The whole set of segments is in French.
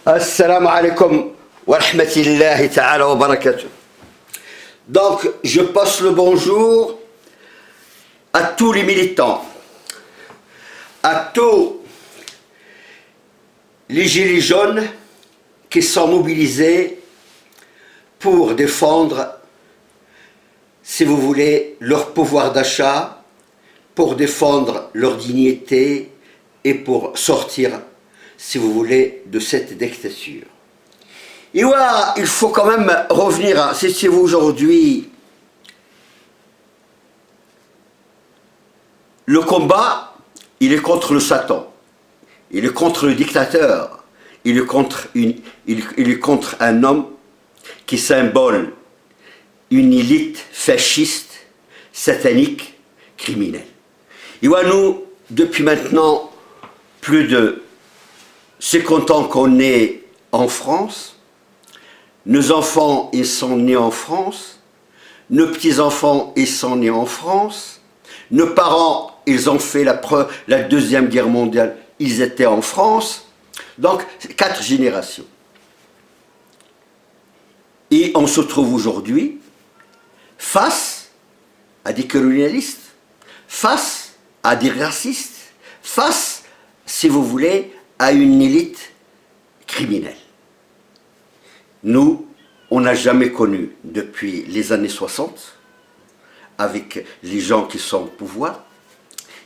Assalamu alaikum wa rahmatullahi ta'ala wa barakatuh. Donc, je passe le bonjour à tous les militants, à tous les gilets jaunes qui sont mobilisés pour défendre, si vous voulez, leur pouvoir d'achat, pour défendre leur dignité et pour sortir, si vous voulez, de cette dictature. Et voilà, il faut quand même revenir à, si vous aujourd'hui, le combat, il est contre le Satan, il est contre le dictateur, il est contre un homme qui symbole une élite fasciste, satanique, criminelle. Et voilà, nous, depuis maintenant plus de 50 ans qu'on est en France, nos enfants, ils sont nés en France, nos petits-enfants, ils sont nés en France, nos parents, ils ont fait la Deuxième Guerre mondiale, ils étaient en France, donc 4 générations. Et on se trouve aujourd'hui face à des colonialistes, face à des racistes, face, si vous voulez, à une élite criminelle. Nous, on n'a jamais connu, depuis les années 60, avec les gens qui sont au pouvoir,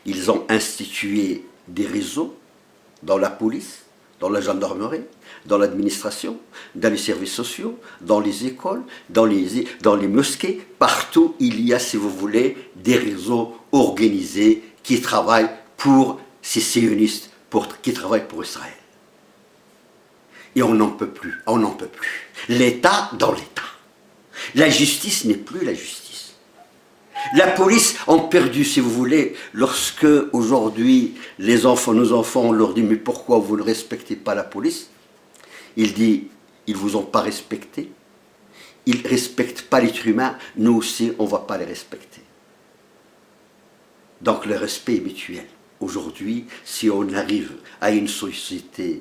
ils ont institué des réseaux dans la police, dans la gendarmerie, dans l'administration, dans les services sociaux, dans les écoles, dans les mosquées, partout il y a, si vous voulez, des réseaux organisés qui travaillent pour ces sionistes, qui travaillent pour Israël. Et on n'en peut plus, on n'en peut plus. L'État dans l'État. La justice n'est plus la justice. La police ont perdu, si vous voulez, lorsque aujourd'hui les enfants, nos enfants, on leur dit mais pourquoi vous ne respectez pas la police? Il dit, ils ne vous ont pas respecté, ils ne respectent pas l'être humain, nous aussi on ne va pas les respecter. Donc le respect est mutuel. Aujourd'hui, si on arrive à une société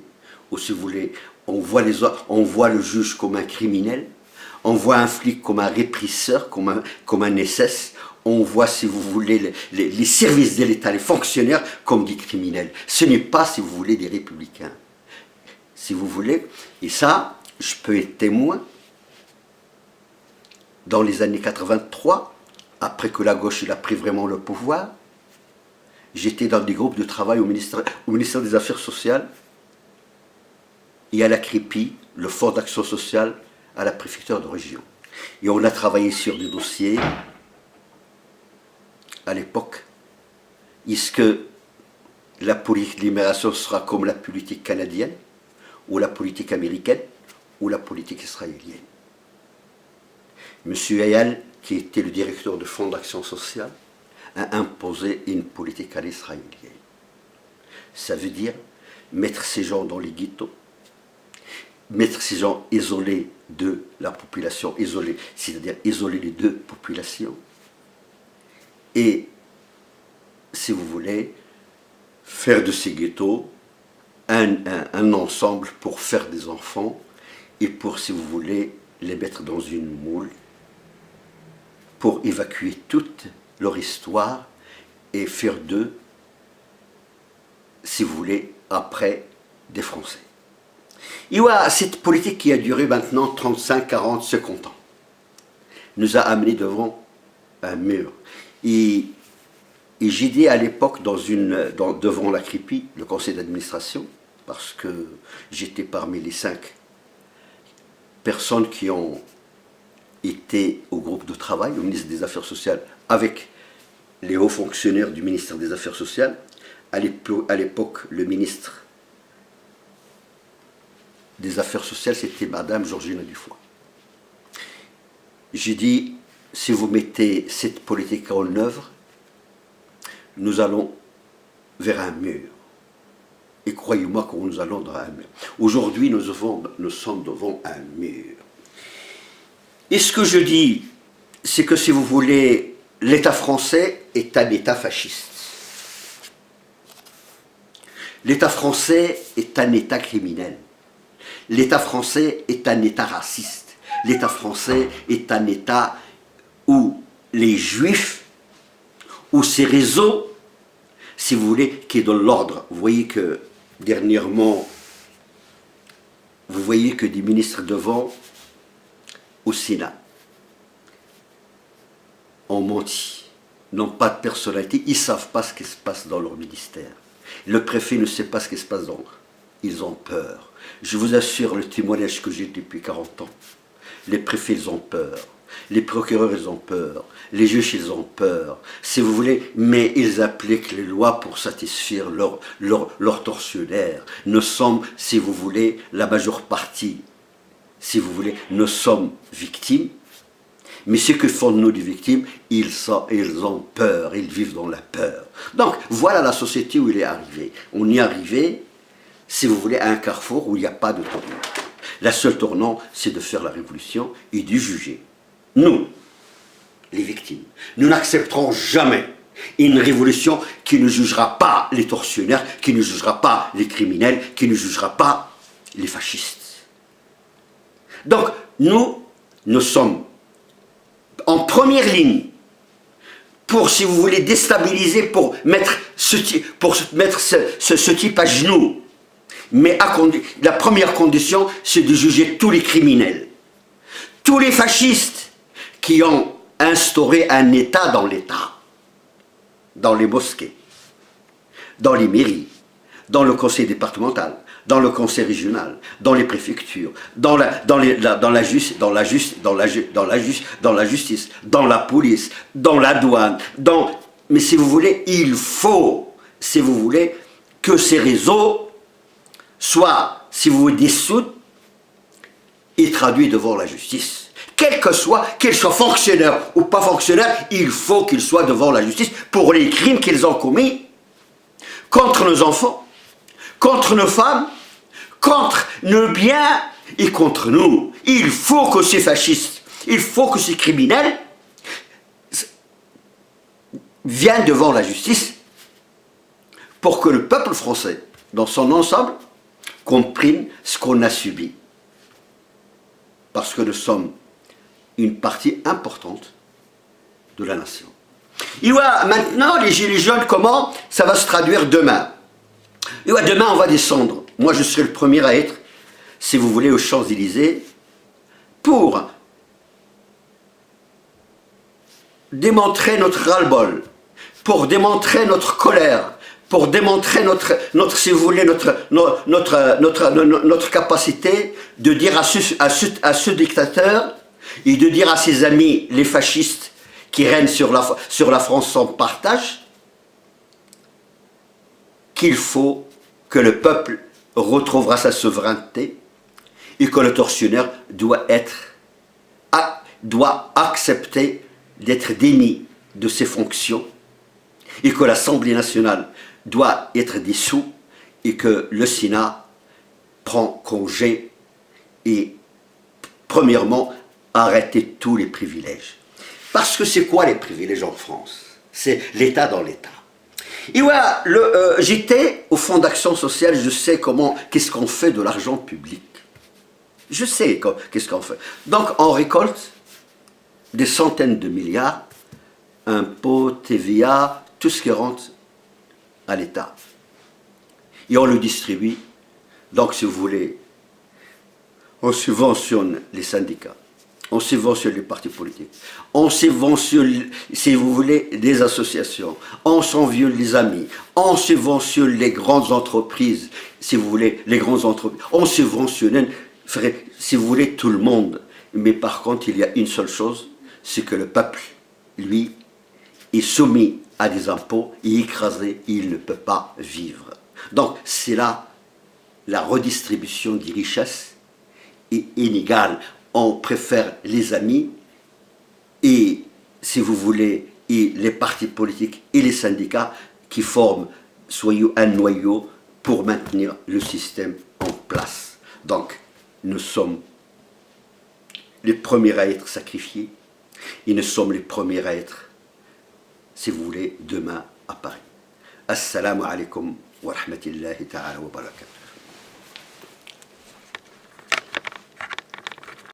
où, si vous voulez, on voit le juge comme un criminel, on voit un flic comme un répresseur, comme un SS, on voit, si vous voulez, les services de l'État, les fonctionnaires comme des criminels. Ce n'est pas, si vous voulez, des républicains. Si vous voulez, et ça, je peux être témoin, dans les années 83, après que la gauche a pris vraiment le pouvoir, j'étais dans des groupes de travail au ministère des Affaires sociales et à la CRIPI, le Fonds d'action sociale, à la préfecture de région. Et on a travaillé sur des dossiers à l'époque. Est-ce que la politique d'immigration sera comme la politique canadienne, ou la politique américaine, ou la politique israélienne? Monsieur Eyal, qui était le directeur du Fonds d'action sociale, a imposé une politique à l'israélienne. Ça veut dire mettre ces gens dans les ghettos, mettre ces gens isolés de la population, c'est-à-dire isoler les deux populations, et, si vous voulez, faire de ces ghettos un ensemble pour faire des enfants, et pour, si vous voulez, les mettre dans une moule, pour évacuer toute leur histoire et faire d'eux, si vous voulez, après, des Français. Et voilà, cette politique qui a duré maintenant 35, 40, 50 ans, nous a amenés devant un mur. Et j'ai dit à l'époque, devant la CRIPI, le conseil d'administration, parce que j'étais parmi les 5 personnes qui ont été au groupe de travail, au ministère des Affaires sociales, avec les hauts fonctionnaires du ministère des Affaires sociales. À l'époque, le ministre des Affaires sociales, c'était Madame Georgina Dufoy. J'ai dit, si vous mettez cette politique en œuvre, nous allons vers un mur. Et croyez-moi que nous allons vers un mur. Aujourd'hui, nous sommes devant un mur. Et ce que je dis, c'est que, si vous voulez, l'État français est un État fasciste. L'État français est un État criminel. L'État français est un État raciste. L'État français est un État où les Juifs, où ces réseaux, si vous voulez, qui est dans l'ordre. Vous voyez que dernièrement, vous voyez que des ministres devant au Sénat ont menti, n'ont pas de personnalité, ils ne savent pas ce qui se passe dans leur ministère. Le préfet ne sait pas ce qui se passe dans. Ils ont peur. Je vous assure, le témoignage que j'ai depuis 40 ans, les préfets, ils ont peur. Les procureurs, ils ont peur. Les juges, ils ont peur. Si vous voulez, mais ils appliquent les lois pour satisfaire leurs tortionnaires. Nous sommes, si vous voulez, la majeure partie, si vous voulez, nous sommes victimes. Mais ce que font nous des victimes, ils ont peur, ils vivent dans la peur. Donc, voilà la société où il est arrivé. On y est arrivé, si vous voulez, à un carrefour où il n'y a pas de tournant. La seule tournant, c'est de faire la révolution et de juger. Nous, les victimes, nous n'accepterons jamais une révolution qui ne jugera pas les tortionnaires, qui ne jugera pas les criminels, qui ne jugera pas les fascistes. Donc, nous sommes en première ligne pour, si vous voulez, déstabiliser, pour mettre ce type à genoux. Mais la première condition, c'est de juger tous les criminels. Tous les fascistes qui ont instauré un État dans l'État. Dans les mosquées, dans les mairies, dans le conseil départemental, dans le conseil régional, dans les préfectures, dans la justice, dans la police, dans la douane, mais si vous voulez, il faut, si vous voulez, que ces réseaux soient, si vous voulez, dissout et traduits devant la justice. Quel que soit, qu'ils soient fonctionnaires ou pas fonctionnaires, il faut qu'ils soient devant la justice pour les crimes qu'ils ont commis contre nos enfants, contre nos femmes, contre nos biens et contre nous. Il faut que ces fascistes, il faut que ces criminels viennent devant la justice pour que le peuple français, dans son ensemble, comprenne ce qu'on a subi. Parce que nous sommes une partie importante de la nation. Et voilà, maintenant, les gilets jaunes, comment ça va se traduire demain? Et voilà, demain, on va descendre. Moi, je serai le premier à être, si vous voulez, aux Champs-Élysées, pour démontrer notre ras-le-bol, pour démontrer notre colère, pour démontrer si vous voulez, notre capacité de dire à ce dictateur et de dire à ses amis, les fascistes, qui règnent sur la France sans partage, qu'il faut que le peuple retrouvera sa souveraineté et que le tortionnaire doit accepter d'être démis de ses fonctions et que l'Assemblée nationale doit être dissous et que le Sénat prend congé et, premièrement, arrêter tous les privilèges. Parce que c'est quoi les privilèges en France? C'est l'État dans l'État. Et voilà, j'étais au Fonds d'action sociale, je sais qu'est-ce qu'on fait de l'argent public. Je sais qu'est-ce qu'on fait. Donc on récolte des centaines de milliards, impôts, TVA, tout ce qui rentre à l'État. Et on le distribue. Donc si vous voulez, on subventionne les syndicats. On subventionne les partis politiques, on subventionne, si vous voulez, des associations, on subventionne les amis, on subventionne les grandes entreprises, si vous voulez, les grandes entreprises, on subventionne, si vous voulez, tout le monde. Mais par contre, il y a une seule chose, c'est que le peuple, lui, est soumis à des impôts, il est écrasé, il ne peut pas vivre. Donc, c'est là la redistribution des richesses est inégale. On préfère les amis et, si vous voulez, et les partis politiques et les syndicats qui forment, soyons un noyau pour maintenir le système en place. Donc, nous sommes les premiers à être sacrifiés et nous sommes les premiers à être, si vous voulez, demain à Paris. Assalamu alaikum wa rahmatullahi ta'ala wa barakatuh.